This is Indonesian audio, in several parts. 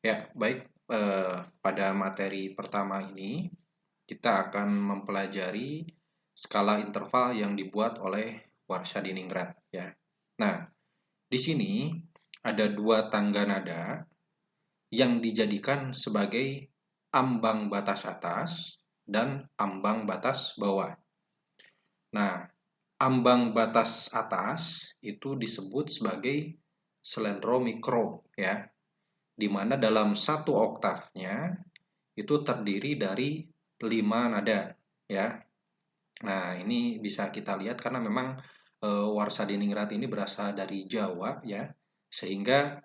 Ya, baik. Pada materi pertama ini, kita akan mempelajari skala interval yang dibuat oleh Warshadiningrat. Ya. Nah, di sini ada dua tangga nada yang dijadikan sebagai ambang batas atas dan ambang batas bawah. Nah, ambang batas atas itu disebut sebagai slendro mikro, ya, di mana dalam satu oktavnya itu terdiri dari 5 nada, ya. Nah, ini bisa kita lihat karena memang Warsadiningrat ini berasal dari Jawa, ya, sehingga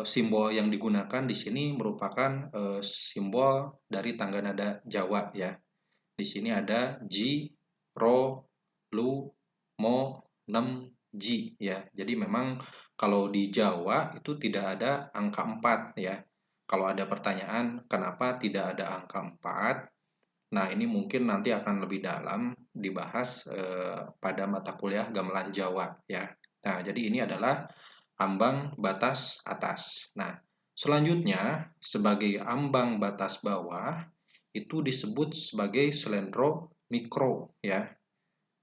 simbol yang digunakan di sini merupakan simbol dari tangga nada Jawa, ya. Di sini ada Ji, Ro, Lu, Mo, Nem, Ji, ya. Jadi memang kalau di Jawa itu tidak ada angka 4, ya. Kalau ada pertanyaan kenapa tidak ada angka 4, nah ini mungkin nanti akan lebih dalam dibahas pada mata kuliah gamelan Jawa, ya. Nah, jadi ini adalah ambang batas atas. Nah, selanjutnya sebagai ambang batas bawah itu disebut sebagai slendro mikro, ya.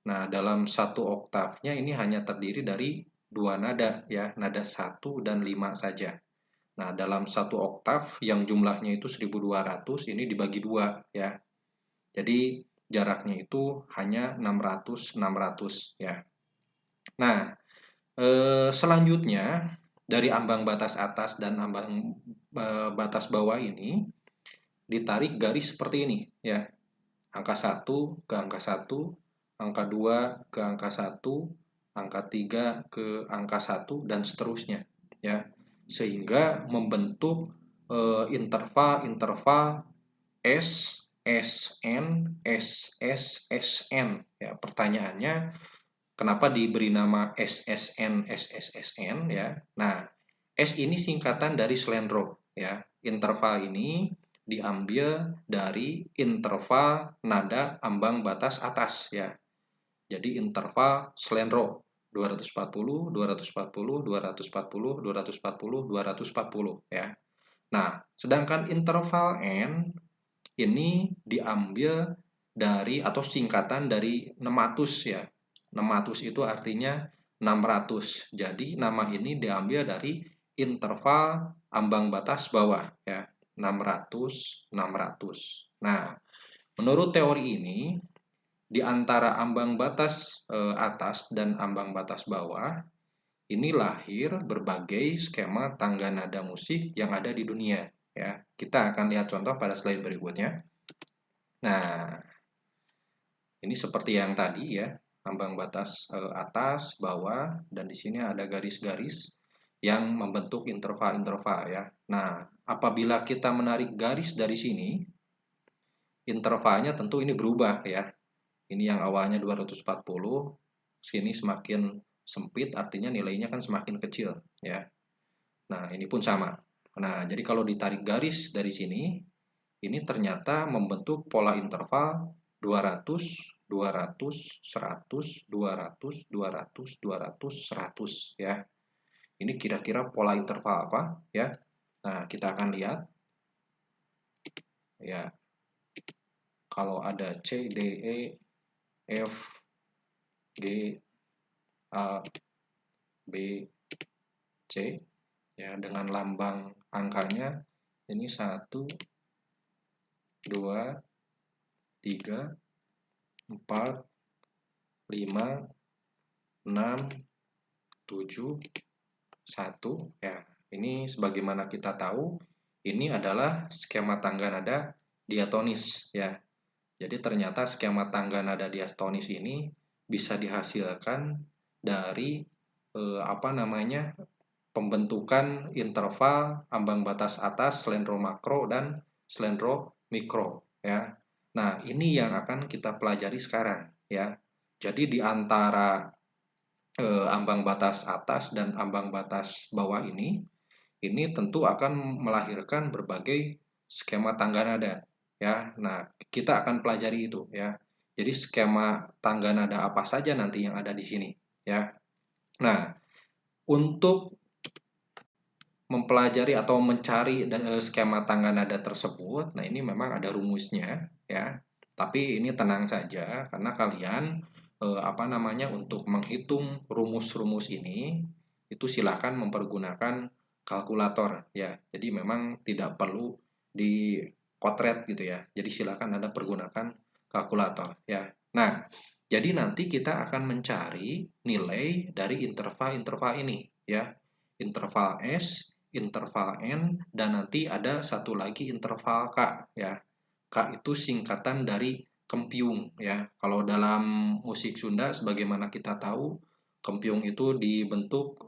Nah, dalam satu oktavnya ini hanya terdiri dari dua nada, ya, nada 1 dan 5 saja. Nah, dalam satu oktav yang jumlahnya itu 1200 ini dibagi dua, ya. Jadi jaraknya itu hanya 600 ya. Nah, selanjutnya dari ambang batas atas dan ambang batas bawah ini ditarik garis seperti ini, ya. Angka 1 ke angka 1, angka 2 ke angka 1, angka 3 ke angka 1 dan seterusnya, ya. Sehingga membentuk interval-interval S, SN, SS, SN. Ya, pertanyaannya kenapa diberi nama SSN, SSSN, ya? Nah, S ini singkatan dari slendro, ya. Interval ini diambil dari interval nada ambang batas atas, ya. Jadi interval slendro 240, 240, 240, 240, 240, ya. Nah, sedangkan interval N ini diambil dari atau singkatan dari 600, ya. 600 itu artinya 600. Jadi nama ini diambil dari interval ambang batas bawah, ya. 600, 600. Nah, menurut teori ini di antara ambang batas atas dan ambang batas bawah ini lahir berbagai skema tangga nada musik yang ada di dunia, ya. Kita akan lihat contoh pada slide berikutnya. Nah, ini seperti yang tadi, ya, ambang batas atas, bawah, dan di sini ada garis-garis yang membentuk interval-interval, ya. Nah, apabila kita menarik garis dari sini, intervalnya tentu ini berubah, ya. Ini yang awalnya 240, sini semakin sempit, artinya nilainya kan semakin kecil, ya. Nah, ini pun sama. Nah, jadi kalau ditarik garis dari sini, ini ternyata membentuk pola interval 200, 200, 100, 200, 200, 200, 100, ya. Ini kira-kira pola interval apa, ya? Nah, kita akan lihat, ya. Kalau ada C, D, E, F, G, A, B, C, ya, dengan lambang angkanya ini 1, 2, 3, 4, 5, 6, 7, 1, ya. Ini sebagaimana kita tahu, ini adalah skema tangga nada diatonis, ya. Jadi ternyata skema tangga nada diatonis ini bisa dihasilkan dari apa namanya? Pembentukan interval ambang batas atas slendro makro dan slendro mikro, ya. Nah, ini yang akan kita pelajari sekarang, ya. Jadi di antara ambang batas atas dan ambang batas bawah ini tentu akan melahirkan berbagai skema tangga nada, ya. Nah, kita akan pelajari itu, ya. Jadi skema tangga nada apa saja nanti yang ada di sini, ya. Nah, untuk mempelajari atau mencari skema tangga nada tersebut, nah ini memang ada rumusnya ya. Tapi ini tenang saja karena kalian untuk menghitung rumus-rumus ini itu silakan mempergunakan kalkulator ya. Jadi memang tidak perlu dipotret gitu ya. Jadi silakan Anda pergunakan kalkulator ya. Nah, jadi nanti kita akan mencari nilai dari interval-interval ini ya. Interval S, interval N, dan nanti ada satu lagi interval K ya. K itu singkatan dari kempiung ya. Kalau dalam musik Sunda sebagaimana kita tahu, kempiung itu dibentuk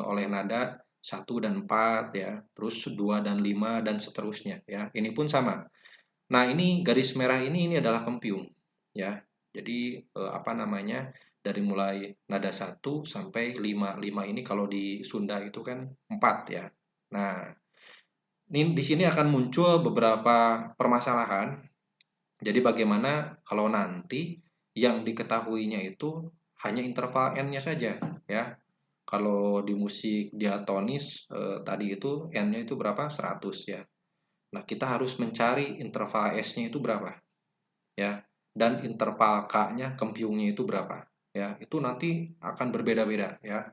oleh nada 1 dan 4 ya, terus 2 dan 5 dan seterusnya ya. Ini pun sama. Nah, ini garis merah ini adalah kempiung ya. Jadi dari mulai nada 1 sampai 5. 5 ini kalau di Sunda itu kan 4 ya. Nah, ini di sini akan muncul beberapa permasalahan. Jadi bagaimana kalau nanti yang diketahuinya itu hanya interval N-nya saja ya. Kalau di musik diatonis tadi itu N-nya itu berapa? 100 ya. Nah, kita harus mencari interval S-nya itu berapa ya. Dan interval K-nya, kempiungnya itu berapa ya. Itu nanti akan berbeda-beda ya.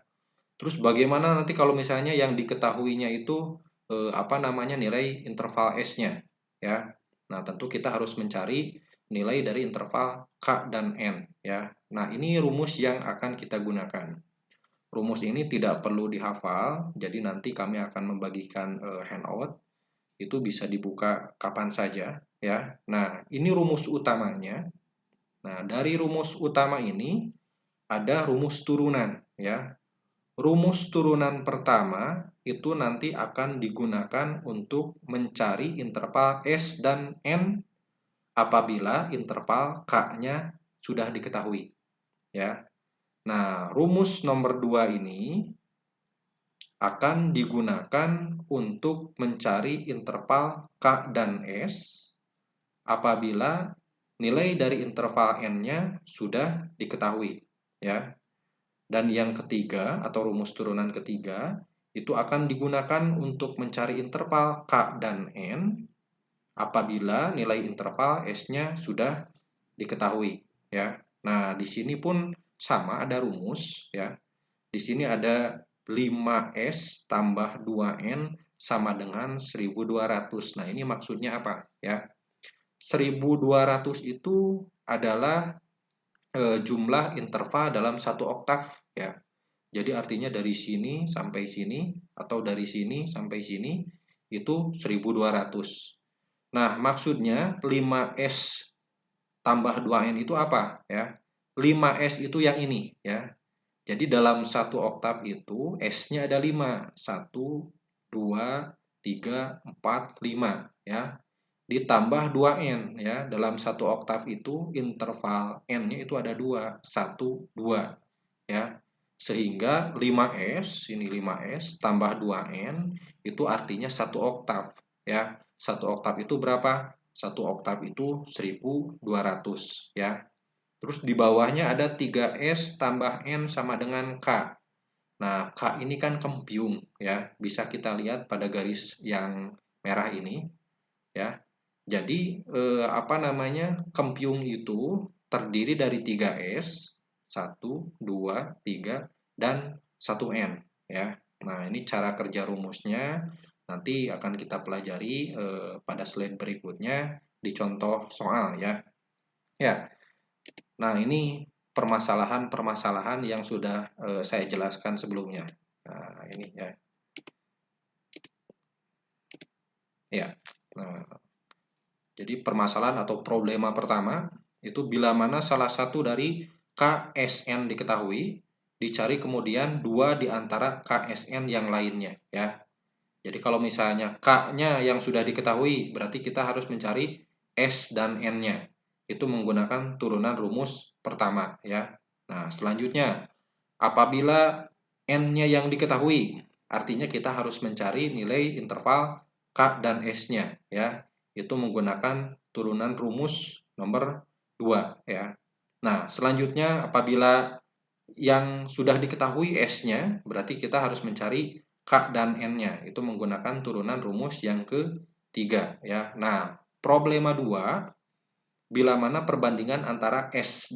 Terus bagaimana nanti kalau misalnya yang diketahuinya itu nilai interval S-nya ya. Nah, tentu kita harus mencari nilai dari interval K dan N ya. Nah, ini rumus yang akan kita gunakan. Rumus ini tidak perlu dihafal, jadi nanti kami akan membagikan handout. Itu bisa dibuka kapan saja ya. Nah, ini rumus utamanya. Nah, dari rumus utama ini ada rumus turunan ya. Rumus turunan pertama itu nanti akan digunakan untuk mencari interval S dan N apabila interval K-nya sudah diketahui. Ya. Nah, rumus nomor 2 ini akan digunakan untuk mencari interval K dan S apabila nilai dari interval N-nya sudah diketahui. Ya. Dan yang ketiga atau rumus turunan ketiga itu akan digunakan untuk mencari interval K dan N apabila nilai interval S-nya sudah diketahui ya. Nah, di sini pun sama ada rumus ya. Di sini ada 5S tambah 2N sama dengan 1200. Nah, ini maksudnya apa ya? 1200 itu adalah jumlah interval dalam satu oktav ya. Jadi artinya dari sini sampai sini atau dari sini sampai sini itu 1200. Nah, maksudnya 5S tambah 2N itu apa ya? 5S itu yang ini ya. Jadi dalam satu oktav itu S-nya ada 5. 1, 2, 3, 4, 5 ya. Ditambah 2N ya. Dalam satu oktav itu interval N-nya itu ada 2. 1, 2 ya. Sehingga 5S, ini 5S tambah 2N itu artinya satu oktav ya. Satu oktav itu berapa? Satu oktav itu 1200 ya. Terus di bawahnya ada 3S tambah N sama dengan K. Nah, K ini kan kempiung ya. Bisa kita lihat pada garis yang merah ini ya. Jadi kempiung itu terdiri dari 3S, 1, 2, 3 dan 1N ya. Nah, ini cara kerja rumusnya nanti akan kita pelajari pada slide berikutnya di contoh soal ya. Ya. Nah, ini permasalahan-permasalahan yang sudah saya jelaskan sebelumnya. Nah, ini ya. Ya. Nah, jadi permasalahan atau problema pertama itu bila mana salah satu dari KSN diketahui, dicari kemudian dua di antara KSN yang lainnya ya. Jadi kalau misalnya K-nya yang sudah diketahui, berarti kita harus mencari S dan N-nya. Itu menggunakan turunan rumus pertama ya. Nah, selanjutnya apabila N-nya yang diketahui, artinya kita harus mencari nilai interval K dan S-nya ya. Itu menggunakan turunan rumus nomor 2 ya. Nah, selanjutnya apabila yang sudah diketahui S-nya, berarti kita harus mencari K dan N-nya. Itu menggunakan turunan rumus yang ketiga ya. Nah, problema 2, bila mana perbandingan antara S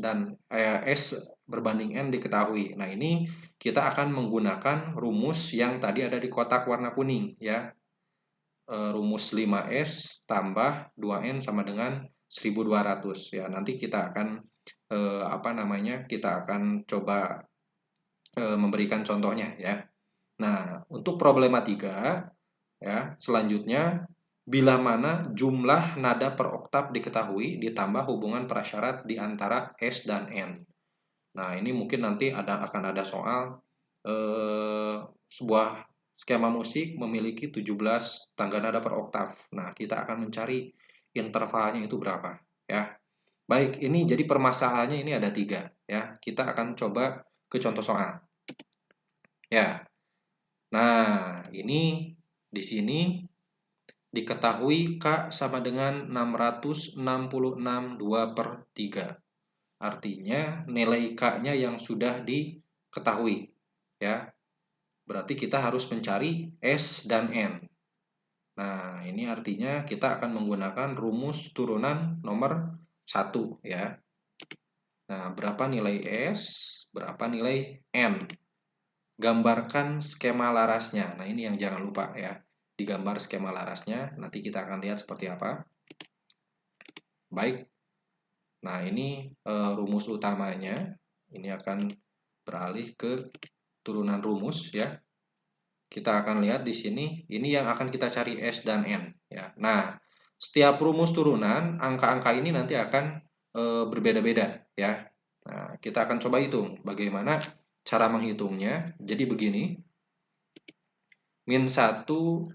berbanding N diketahui. Nah, ini kita akan menggunakan rumus yang tadi ada di kotak warna kuning ya. Rumus 5S tambah 2N sama dengan 1200 ya. Nanti kita akan kita akan coba memberikan contohnya ya. Nah, untuk problema 3 ya, selanjutnya bila mana jumlah nada per oktav diketahui ditambah hubungan prasyarat di antara S dan N. Nah, ini mungkin nanti akan ada soal sebuah skema musik memiliki 17 tangga nada per oktav. Nah, kita akan mencari intervalnya itu berapa ya. Baik, ini jadi permasalahannya ini ada 3 ya. Kita akan coba ke contoh soal. Ya. Nah, ini di sini diketahui K sama dengan 666 2/3. Artinya nilai K-nya yang sudah diketahui ya. Berarti kita harus mencari S dan N. Nah, ini artinya kita akan menggunakan rumus turunan nomor 1 ya. Nah, berapa nilai S, berapa nilai N? Gambarkan skema larasnya. Nah, ini yang jangan lupa ya. Digambar skema larasnya, nanti kita akan lihat seperti apa. Baik. Nah, ini rumus utamanya. Ini akan beralih ke turunan rumus ya. Kita akan lihat di sini, ini yang akan kita cari S dan N ya. Nah, setiap rumus turunan, angka-angka ini nanti akan berbeda-beda ya. Nah, kita akan coba hitung bagaimana cara menghitungnya. Jadi begini. Min 1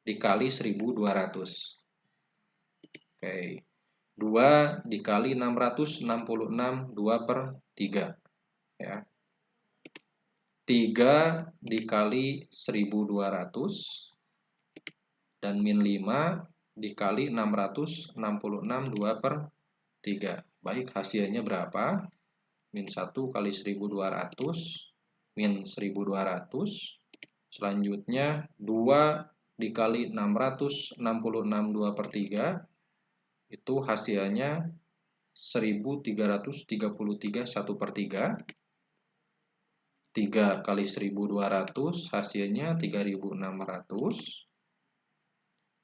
dikali 1200. Oke. 2 dikali 666 2/3 ya. 3 dikali 1200 dan min 5 dikali 666 2/3. Baik, hasilnya berapa? Min 1 kali 1200 min 1200. Selanjutnya 2 dikali 666 2/3 itu hasilnya 1333 1/3. 3 kali 1200 hasilnya 3600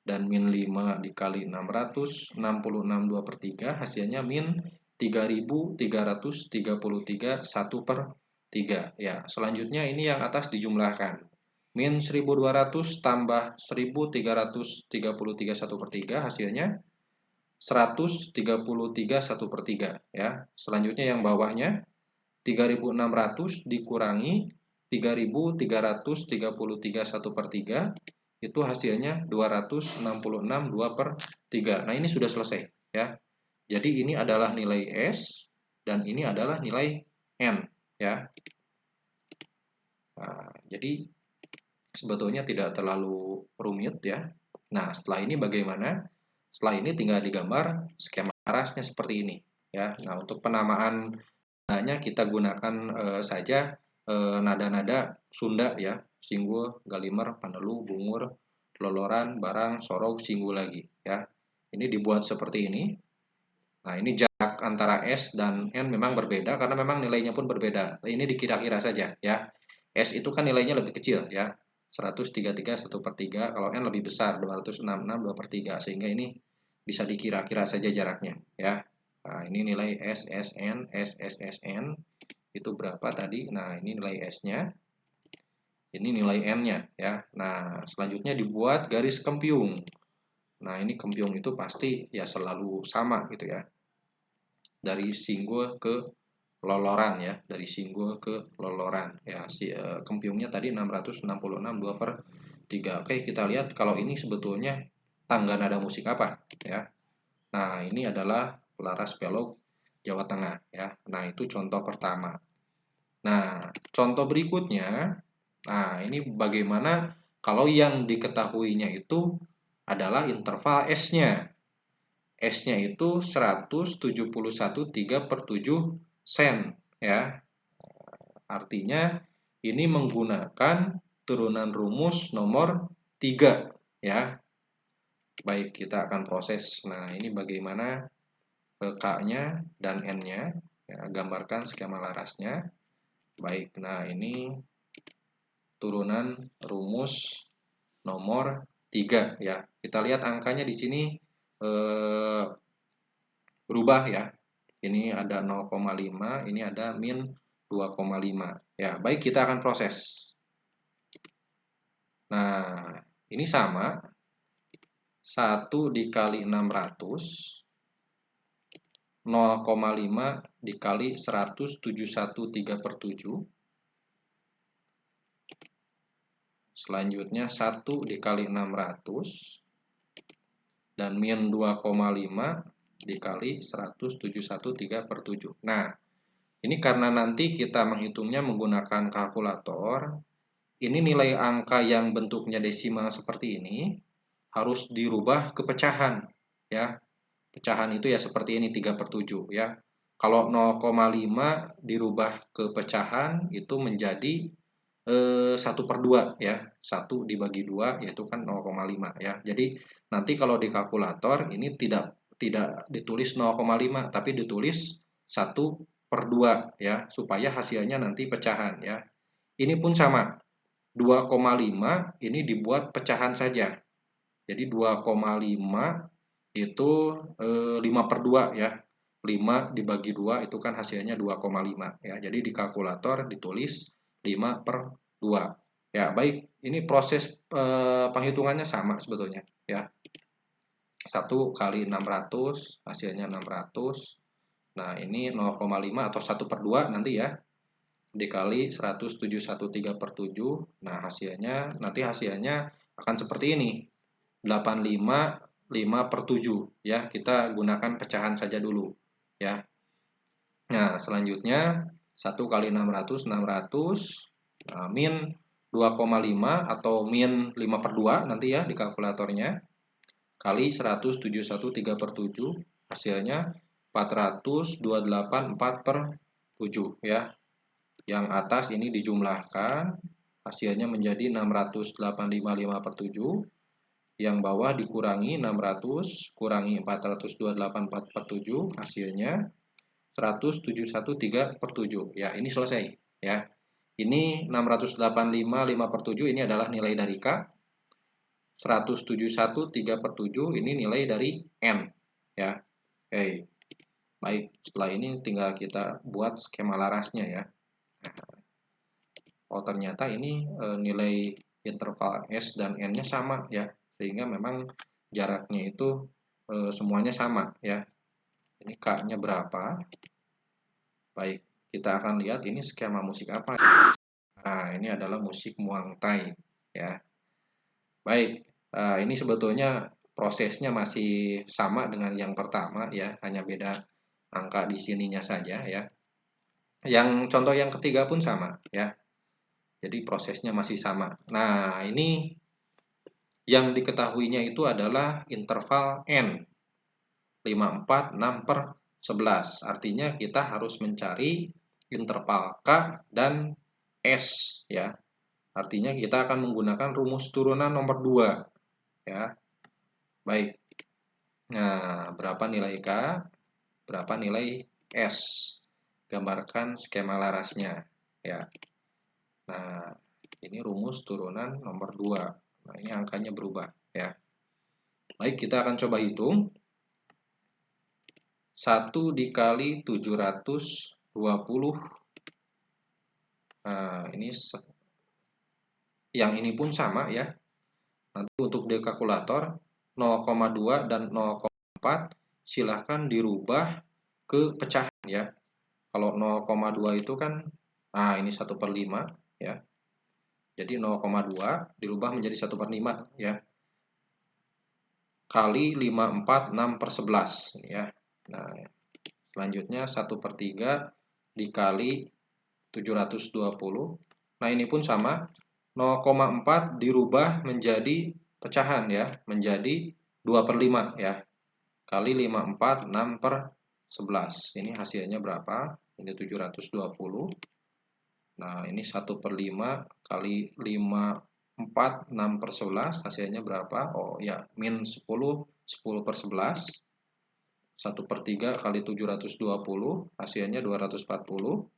dan min 5 dikali 666 2/3 hasilnya min 3333 1/3 ya. Selanjutnya ini yang atas dijumlahkan. Min 1200 tambah 1333 1/3 hasilnya 133 1/3 ya. Selanjutnya yang bawahnya 3600 dikurangi 3333 1/3 itu hasilnya 266 2/3. Nah, ini sudah selesai ya. Jadi ini adalah nilai S dan ini adalah nilai N ya. Nah, jadi sebetulnya tidak terlalu rumit ya. Nah, setelah ini bagaimana? Setelah ini tinggal digambar skema larasnya seperti ini ya. Nah, untuk penamaan nadanya kita gunakan saja nada-nada Sunda ya. Singgul, Galimer, Pandelu, Bungur, Loloran, Barang, Sorog, Singgul lagi ya. Ini dibuat seperti ini. Nah, ini jarak antara S dan N memang berbeda karena memang nilainya pun berbeda. Ini dikira-kira saja ya. S itu kan nilainya lebih kecil ya. 133 1/3, kalau N lebih besar 266 2/3, sehingga ini bisa dikira-kira saja jaraknya ya. Nah, ini nilai SSN SSSN itu berapa tadi? Nah, ini nilai S-nya. Ini nilai N-nya ya. Nah, selanjutnya dibuat garis kempiung. Nah, ini kempiung itu pasti ya selalu sama gitu ya. Dari Singgul ke Loloran ya, dari Singgul ke Loloran ya. Kempiungnya tadi 666 2/3. Oke, kita lihat kalau ini sebetulnya tangga nada musik apa ya. Nah, ini adalah Laras Pelog Jawa Tengah ya. Nah, itu contoh pertama. Nah, contoh berikutnya, nah ini bagaimana kalau yang diketahuinya itu adalah interval S-nya. S-nya itu 171,3/7 sen ya. Artinya ini menggunakan turunan rumus nomor 3 ya. Baik, kita akan proses. Nah, ini bagaimana K-nya dan N-nya. Ya, gambarkan skema larasnya. Baik, nah ini turunan rumus nomor 3 ya. Kita lihat angkanya di sini berubah ya. Ini ada 0,5, ini ada min 2,5. Ya, baik, kita akan proses. Nah, ini sama. 1 dikali 600, 0,5 dikali 171,3/7. Selanjutnya 1 dikali 600 dan min 2,5 dikali 171,3/7. Nah, ini karena nanti kita menghitungnya menggunakan kalkulator, ini nilai angka yang bentuknya desimal seperti ini harus dirubah ke pecahan ya. Pecahan itu ya seperti ini 3/7 ya. Kalau 0,5 dirubah ke pecahan itu menjadi 1/2 ya. 1 dibagi 2 yaitu kan 0,5 ya. Jadi nanti kalau di kalkulator ini tidak ditulis 0,5 tapi ditulis 1/2 ya supaya hasilnya nanti pecahan ya. Ini pun sama. 2,5 ini dibuat pecahan saja. Jadi 2,5 itu 5/2 ya. 5 dibagi 2 itu kan hasilnya 2,5 ya. Jadi di kalkulator ditulis 5/2. Ya, baik. Ini proses penghitungannya sama sebetulnya ya. 1 kali 600 hasilnya 600. Nah, ini 0,5 atau 1/2 nanti ya. Dikali 171,3/7. Nah, hasilnya akan seperti ini. 85 5/7 ya. Kita gunakan pecahan saja dulu ya. Nah, selanjutnya 1 kali 600 600 min 2,5 atau min 5/2 nanti ya di kalkulatornya kali 171,3/7 hasilnya 428,4/7 ya. Yang atas ini dijumlahkan hasilnya menjadi 685,5/7. Yang bawah dikurangi 600 kurangi 428,4/7 hasilnya 171,3/7 ya. Ini selesai ya. Ini 685,5/7 ini adalah nilai dari K. 171,3/7 ini nilai dari N ya. Oke. Baik, setelah ini tinggal kita buat skema larasnya ya. Oh, ternyata ini nilai interval S dan N-nya sama ya. Sehingga memang jaraknya itu semuanya sama ya. Ini K-nya berapa? Baik, kita akan lihat ini skema musik apa. Nah, ini adalah musik Muang Thai ya. Baik, ini sebetulnya prosesnya masih sama dengan yang pertama ya, hanya beda angka di sininya saja ya. Yang contoh yang ketiga pun sama ya. Jadi prosesnya masih sama. Nah, ini yang diketahuinya itu adalah interval N. 5, 4, 6/11. Artinya kita harus mencari interval K dan S ya. Artinya kita akan menggunakan rumus turunan nomor 2 ya. Baik. Nah, berapa nilai K? Berapa nilai S? Gambarkan skema larasnya ya. Nah, ini rumus turunan nomor 2. Nah, ini angkanya berubah ya. Baik, kita akan coba hitung. 1 dikali 720. Nah, yang ini pun sama ya. Nanti untuk di kalkulator 0,2 dan 0,4 silahkan dirubah ke pecahan ya. Kalau 0,2 itu kan, nah ini 1/5 ya. Jadi 0,2 dirubah menjadi 1/5 ya. Kali 5, 4, 6/11 ya. Nah, selanjutnya 1/3 dikali 720. Nah, ini pun sama. 0,4 dirubah menjadi pecahan ya. Menjadi 2/5 ya. Kali 5, 4, 6/11. Ini hasilnya berapa? Ini 720. Nah, ini 1/5 kali 5, 4, 6/11, hasilnya berapa? Oh ya, min 10, 10/11. 1/3 kali 720, hasilnya 240.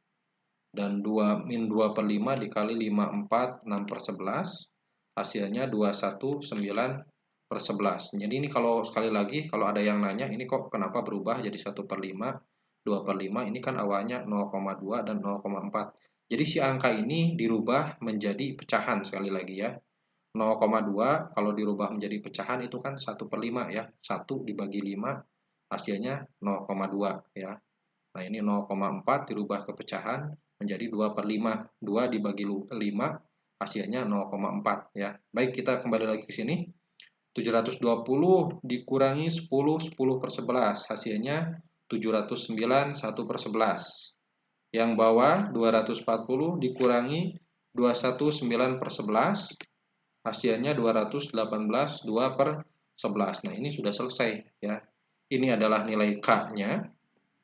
Dan 2 min 2/5 dikali 5, 4, 6/11, hasilnya 219/11. Jadi ini kalau sekali lagi, kalau ada yang nanya, ini kok kenapa berubah jadi 1/5, 2/5, ini kan awalnya 0,2 dan 0,4. Jadi si angka ini dirubah menjadi pecahan sekali lagi ya. 0,2 kalau dirubah menjadi pecahan itu kan 1/5 ya. 1 dibagi 5 hasilnya 0,2 ya. Nah ini 0,4 dirubah ke pecahan menjadi 2/5. 2 dibagi 5 hasilnya 0,4 ya. Baik, kita kembali lagi ke sini. 720 dikurangi 10, 10/11. Hasilnya 709, 1/11. Yang bawah 240 dikurangi 219/11. Hasilnya 218, 2/11. Nah, ini sudah selesai ya. Ini adalah nilai K-nya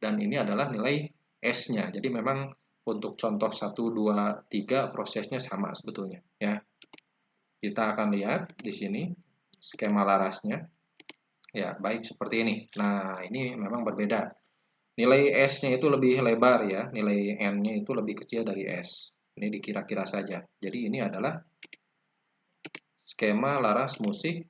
dan ini adalah nilai S-nya. Jadi memang untuk contoh 1, 2, 3 prosesnya sama sebetulnya ya. Kita akan lihat di sini skema larasnya. Ya, baik seperti ini. Nah, ini memang berbeda. Nilai S-nya itu lebih lebar ya, nilai N-nya itu lebih kecil dari S. Ini dikira-kira saja. Jadi ini adalah skema laras musik.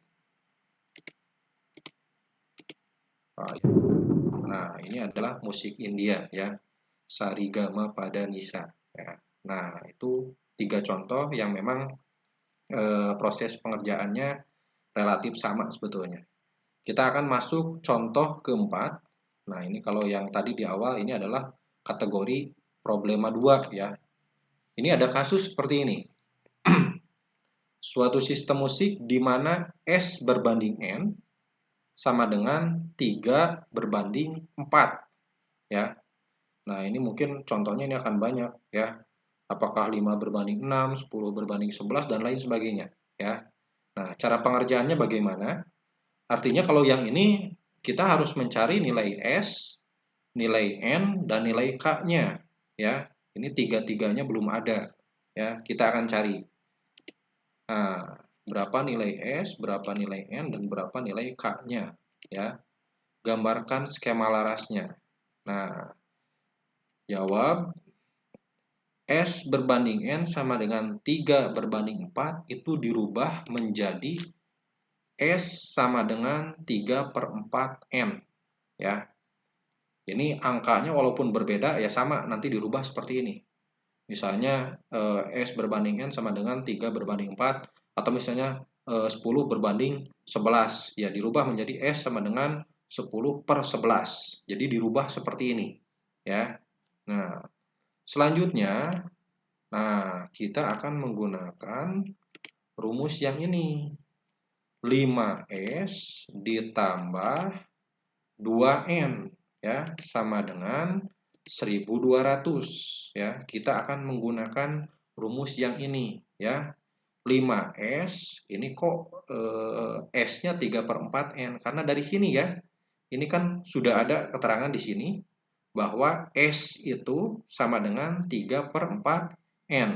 Nah, ini adalah musik India ya, Sarigama pada Nisa. Ya. Nah, itu 3 contoh yang memang proses pengerjaannya relatif sama sebetulnya. Kita akan masuk contoh keempat. Nah, ini kalau yang tadi di awal ini adalah kategori problema 2 ya. Ini ada kasus seperti ini. Suatu sistem musik di mana S berbanding N sama dengan 3 berbanding 4 ya. Nah, ini mungkin contohnya ini akan banyak ya. Apakah 5 berbanding 6, 10 berbanding 11 dan lain sebagainya ya. Nah, cara pengerjaannya bagaimana? Artinya kalau yang ini kita harus mencari nilai S, nilai N, dan nilai K-nya ya. Ini tiga-tiganya belum ada ya. Kita akan cari. Nah, berapa nilai S, berapa nilai N, dan berapa nilai K-nya ya. Gambarkan skema larasnya. Nah, jawab S berbanding N sama dengan 3 berbanding 4 itu dirubah menjadi S sama dengan 3/4N ya. Ini angkanya walaupun berbeda ya sama, nanti dirubah seperti ini. Misalnya S berbanding N sama dengan 3 berbanding 4, atau misalnya 10 berbanding 11. Ya dirubah menjadi S sama dengan 10/11. Jadi dirubah seperti ini. Ya. Nah, selanjutnya, kita akan menggunakan rumus yang ini. 5S ditambah 2N ya sama dengan 1200 ya. Kita akan menggunakan rumus yang ini ya. 5S ini kok S-nya 3/4N karena dari sini ya. Ini kan sudah ada keterangan di sini bahwa S itu sama dengan 3/4N.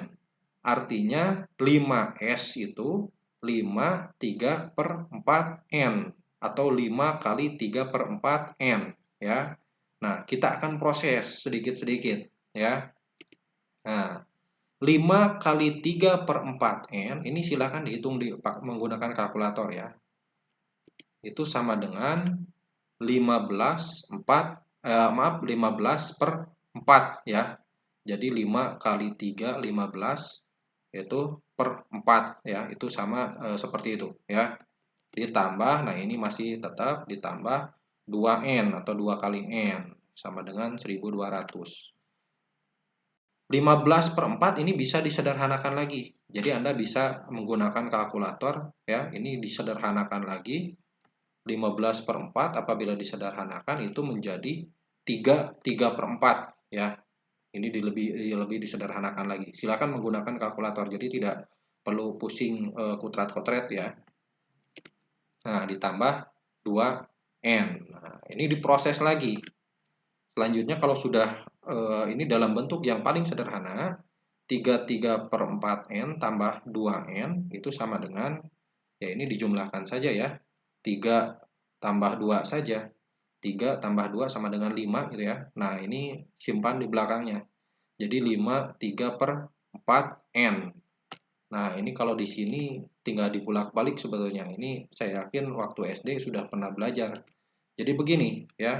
Artinya 5S itu 5 3/4N atau 5 kali 3/4N ya. Nah, kita akan proses sedikit-sedikit ya. Nah, 5 kali 3/4N ini silakan dihitung menggunakan kalkulator ya. Itu sama dengan 15/4 ya. Jadi 5 kali 3 15 itu per 4 ya. Itu sama seperti itu ya. Ditambah, nah ini masih tetap ditambah 2N atau 2 kali N sama dengan 1200. 15/4 ini bisa disederhanakan lagi. Jadi Anda bisa menggunakan kalkulator ya. Ini disederhanakan lagi. 15/4 apabila disederhanakan itu menjadi 3/4 ya. Ini lebih disederhanakan lagi. Silakan menggunakan kalkulator. Jadi tidak perlu pusing kutrat-kotret ya. Nah, ditambah 2N. Nah, ini diproses lagi. Selanjutnya kalau sudah ini dalam bentuk yang paling sederhana, 33/4N tambah 2N itu sama dengan, ya ini dijumlahkan saja ya, 3 tambah 2 saja. 3 tambah 2 sama dengan 5 gitu ya. Nah, ini simpan di belakangnya. Jadi 5 3/4N. Nah, ini kalau di sini tinggal dibulak-balik sebetulnya. Ini saya yakin waktu SD sudah pernah belajar. Jadi begini ya.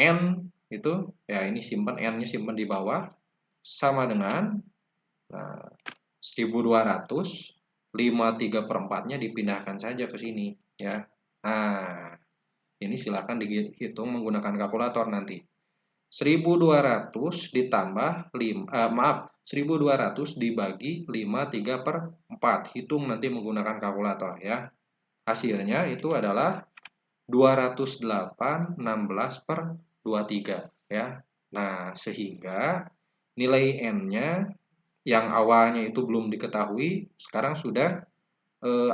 N itu ya ini simpan N-nya simpan di bawah sama dengan, nah, 1200, 5 3/4-nya dipindahkan saja ke sini ya. Nah, ini silakan dihitung menggunakan kalkulator nanti. 1200 ditambah 1200 dibagi 5 3/4. Hitung nanti menggunakan kalkulator ya. Hasilnya itu adalah 208 16/23 ya. Nah, sehingga nilai N-nya yang awalnya itu belum diketahui, sekarang sudah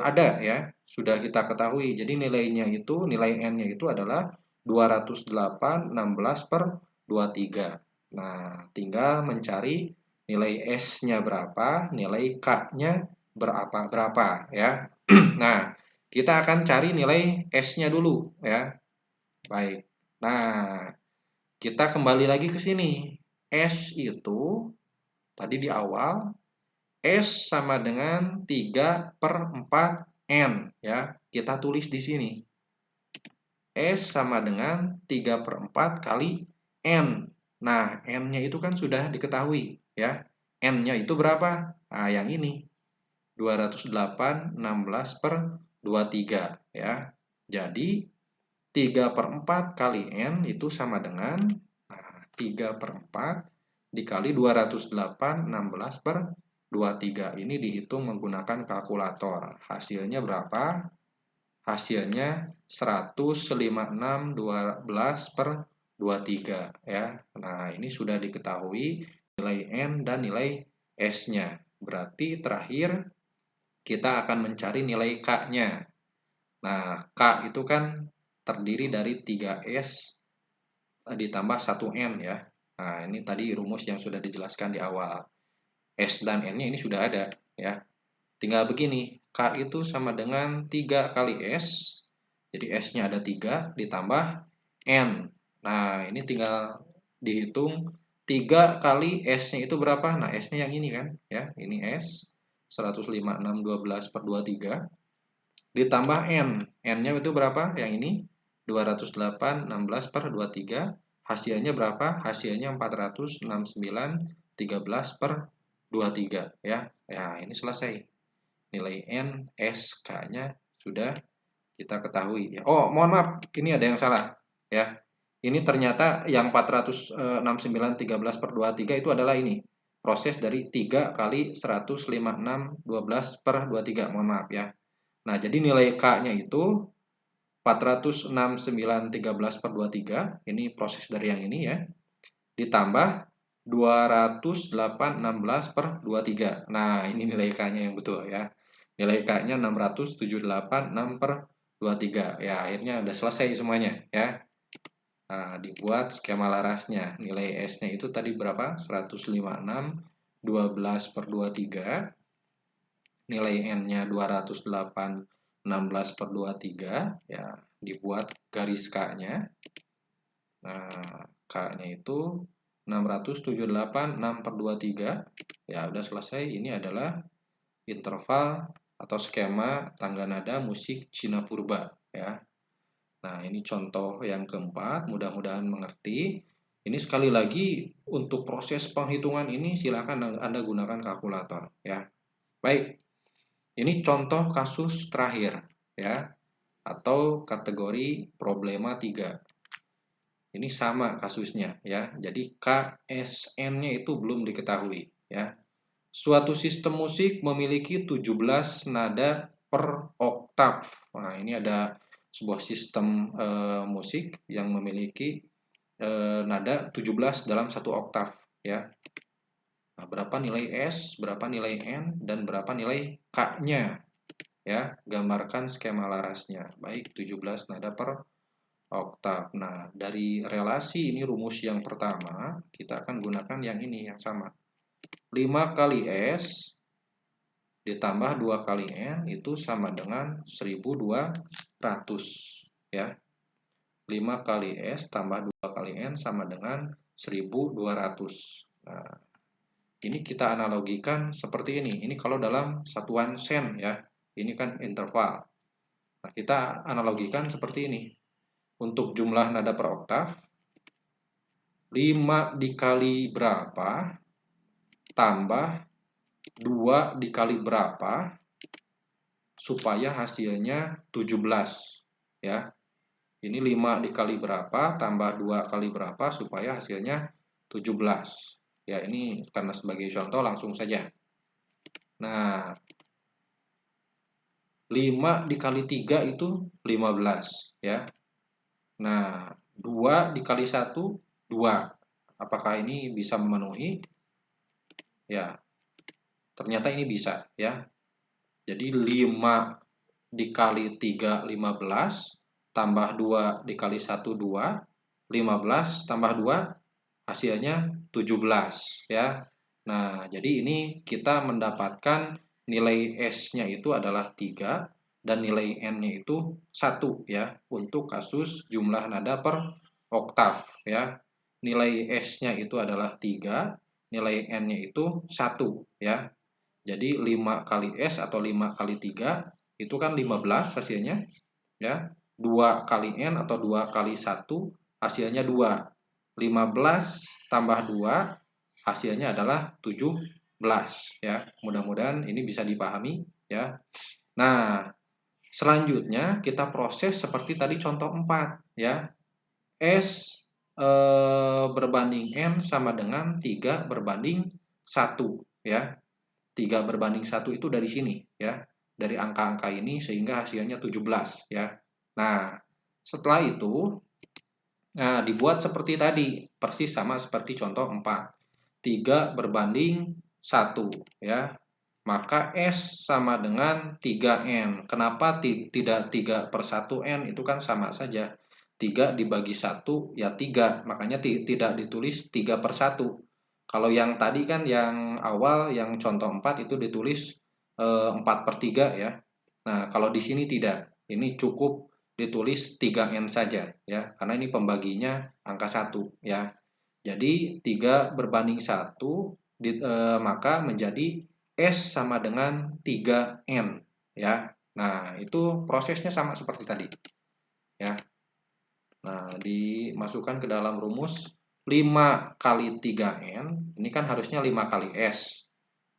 ada ya, sudah kita ketahui. Jadi nilai N-nya itu adalah 208 16/23. Nah, tinggal mencari nilai S-nya berapa, nilai K-nya berapa ya. Nah, kita akan cari nilai S-nya dulu ya. Baik. Nah, kita kembali lagi ke sini. S itu tadi di awal S sama dengan 3/4N ya. Kita tulis di sini. S sama dengan 3/4 kali N. Nah, N-nya itu kan sudah diketahui ya. N-nya itu berapa? Nah, yang ini. 208 16/23 ya. Jadi 3/4 kali N itu sama dengan, nah, 3/4 dikali 208 16/23. Ini dihitung menggunakan kalkulator. Hasilnya berapa? Hasilnya 156 12/23 ya. Nah, ini sudah diketahui nilai N dan nilai S-nya. Berarti terakhir kita akan mencari nilai K-nya. Nah, K itu kan terdiri dari 3S ditambah 1N ya. Nah, ini tadi rumus yang sudah dijelaskan di awal. S dan N-nya ini sudah ada ya. Tinggal begini, K itu sama dengan 3 kali S. Jadi S-nya ada 3 ditambah N. Nah, ini tinggal dihitung 3 kali S-nya itu berapa? Nah, S-nya yang ini kan ya. Ini S 156 12/23 ditambah N. N-nya itu berapa? Yang ini 208 16/23. Hasilnya berapa? Hasilnya 469 13/23 ya. Ya, ini selesai. Nilai N, S, K-nya sudah kita ketahui ya. Oh, mohon maaf, ini ada yang salah ya. Ini ternyata yang 469 13/23 itu adalah ini. Proses dari 3 kali 156 12/23. Mohon maaf ya. Nah, jadi nilai K-nya itu 469 13/23. Ini proses dari yang ini ya. Ditambah 208 16/23. Nah, ini nilai K-nya yang betul ya. Nilai K-nya 678 6/23. Ya, akhirnya udah selesai semuanya ya. Nah, dibuat skema larasnya. Nilai S-nya itu tadi berapa? 156 12/23. Nilai N-nya 208 16/23 ya, dibuat garis K-nya. Nah, K-nya itu 678 6/23 ya, udah selesai. Ini adalah interval atau skema tangga nada musik Cina Purba ya. Nah, ini contoh yang keempat, mudah-mudahan mengerti. Ini sekali lagi untuk proses penghitungan ini silakan Anda gunakan kalkulator ya. Baik. Ini contoh kasus terakhir ya, atau kategori problema 3. Ini sama kasusnya ya. Jadi KSN-nya itu belum diketahui ya. Suatu sistem musik memiliki 17 nada per oktav. Nah, ini ada sebuah sistem musik yang memiliki nada 17 dalam satu oktav ya. Nah, berapa nilai S, berapa nilai N, dan berapa nilai K-nya ya, gambarkan skema larasnya. Baik, 17 nada per oktav. Nah, dari relasi ini rumus yang pertama, kita akan gunakan yang ini yang sama. 5 kali S ditambah 2 kali N itu sama dengan 1200 ya. 5 kali S tambah 2 kali N sama dengan 1200. Nah, ini kita analogikan seperti ini. Ini kalau dalam satuan sen ya. Ini kan interval. Nah, kita analogikan seperti ini. Untuk jumlah nada per oktav, 5 dikali berapa tambah 2 dikali berapa supaya hasilnya 17 ya. Ini 5 dikali berapa tambah 2 kali berapa supaya hasilnya 17. Ya, ini karena sebagai contoh langsung saja. Nah, 5 dikali 3 itu 15 ya. Nah, 2 dikali 1 2. Apakah ini bisa memenuhi? Ya, ternyata ini bisa ya. Jadi 5 dikali 3 15 tambah 2 dikali 1 2, 15 tambah 2 hasilnya 17 ya. Nah, jadi ini kita mendapatkan nilai S-nya itu adalah 3 dan nilai N-nya itu 1 ya untuk kasus jumlah nada per oktav ya. Nilai S-nya itu adalah 3, nilai N-nya itu 1 ya. Jadi 5 kali S atau 5 kali 3 itu kan 15 hasilnya ya. 2 kali N atau 2 kali 1 hasilnya 2. 15 tambah 2 hasilnya adalah 17 ya. Mudah-mudahan ini bisa dipahami ya. Nah, selanjutnya kita proses seperti tadi contoh 4 ya. S berbanding N sama dengan 3 berbanding 1 ya. 3 berbanding 1 itu dari sini ya. Dari angka-angka ini sehingga hasilnya 17 ya. Nah, setelah itu dibuat seperti tadi, persis sama seperti contoh 4. 3 berbanding 1 ya. Maka S sama dengan 3N. Kenapa tidak 3 per 1N? Itu kan sama saja. 3 dibagi 1 ya 3. Makanya tidak ditulis 3 per 1. Kalau yang tadi kan yang awal, yang contoh 4 itu ditulis 4 per 3 ya. Nah, kalau di sini tidak. Ini cukup ditulis 3N saja ya. Karena ini pembaginya angka 1 ya. Jadi 3 berbanding 1 maka menjadi S sama dengan 3N ya. Nah, itu prosesnya sama seperti tadi ya. Nah, dimasukkan ke dalam rumus 5 kali 3N, ini kan harusnya 5 kali S.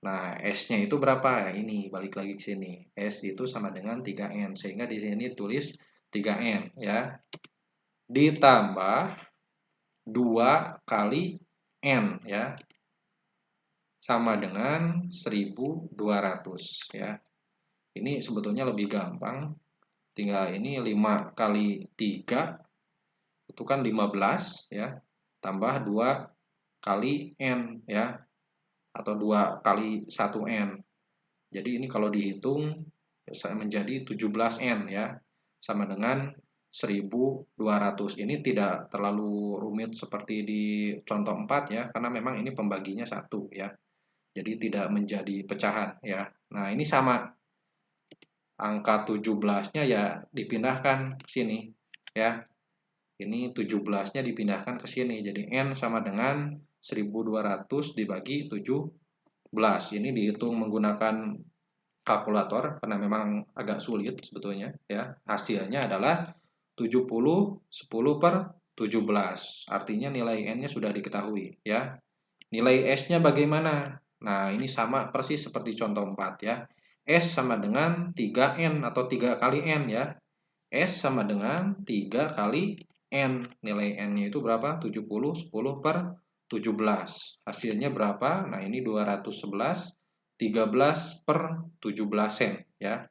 Nah, S-nya itu berapa? Ini balik lagi ke sini. S itu sama dengan 3N, sehingga di sini tulis 3N ya. Ditambah 2 kali N ya. Sama dengan 1200 ya. Ini sebetulnya lebih gampang. Tinggal ini 5 kali 3 itu kan 15 ya. Tambah 2 kali N ya. Atau 2 kali 1N. Jadi ini kalau dihitung menjadi 17N ya. Sama dengan 1200. Ini tidak terlalu rumit seperti di contoh 4 ya. Karena memang ini pembaginya 1 ya. Jadi tidak menjadi pecahan ya. Nah, ini sama. Angka 17-nya ya dipindahkan ke sini ya. Ini 17-nya dipindahkan ke sini. Jadi N sama dengan 1200 dibagi 17. Ini dihitung menggunakan kalkulator karena memang agak sulit sebetulnya ya. Hasilnya adalah 70 10 per 17. Artinya nilai N-nya sudah diketahui ya. Nilai S-nya bagaimana? Nah, ini sama persis seperti contoh 4 ya. S sama dengan 3N atau 3 kali N ya. S sama dengan 3 kali N. Nilai N-nya itu berapa? 70, 10 per 17. Hasilnya berapa? Nah, ini 211, 13 per 17 sen ya.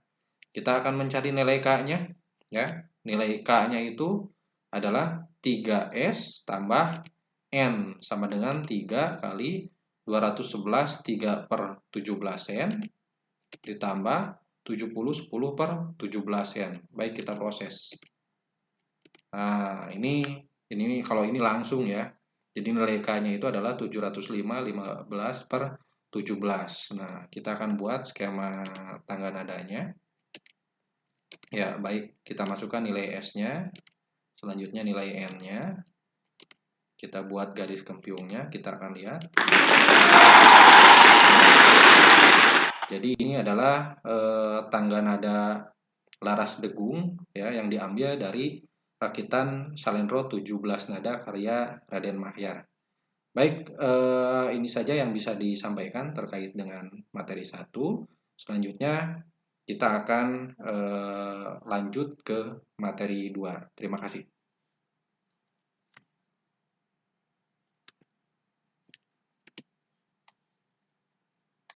Kita akan mencari nilai K-nya ya. Nilai K-nya itu adalah 3S tambah N sama dengan 3 kali 211 3 per 17 sen ditambah 70 10 per 17 sen. Baik, kita proses. Nah, ini kalau ini langsung ya. Jadi nilai K-nya itu adalah 705 15 per 17. Nah, kita akan buat skema tangga nadanya. Ya, baik, kita masukkan nilai S-nya, selanjutnya nilai N-nya. Kita buat garis kempiungnya, kita akan lihat. Jadi ini adalah tangga nada laras degung ya yang diambil dari rakitan Salendro 17 nada karya Raden Mahyar. Baik, ini saja yang bisa disampaikan terkait dengan materi 1. Selanjutnya kita akan lanjut ke materi 2. Terima kasih.